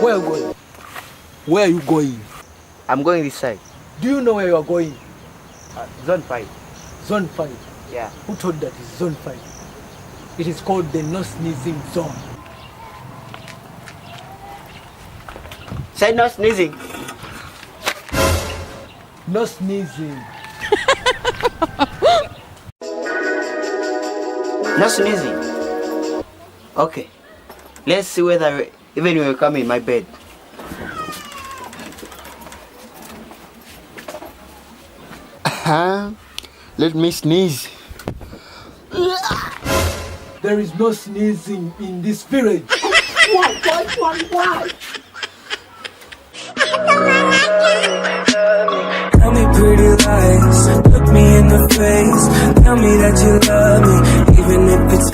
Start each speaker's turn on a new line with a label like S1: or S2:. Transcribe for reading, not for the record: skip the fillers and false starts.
S1: Where are you going? Where are you going?
S2: I'm going this side.
S1: Do you know where you are going?
S2: Zone 5.
S1: Zone 5.
S2: Yeah.
S1: Who told that it's zone 5? It is called the no sneezing zone.
S2: Say no sneezing.
S1: No sneezing.
S2: No sneezing. Okay. Let's see whether even you will come in my bed.
S3: Let me sneeze.
S1: There is no sneezing in this village.
S3: Why?
S4: Tell me pretty lies, look me in the face. Tell me that you love me, even if it's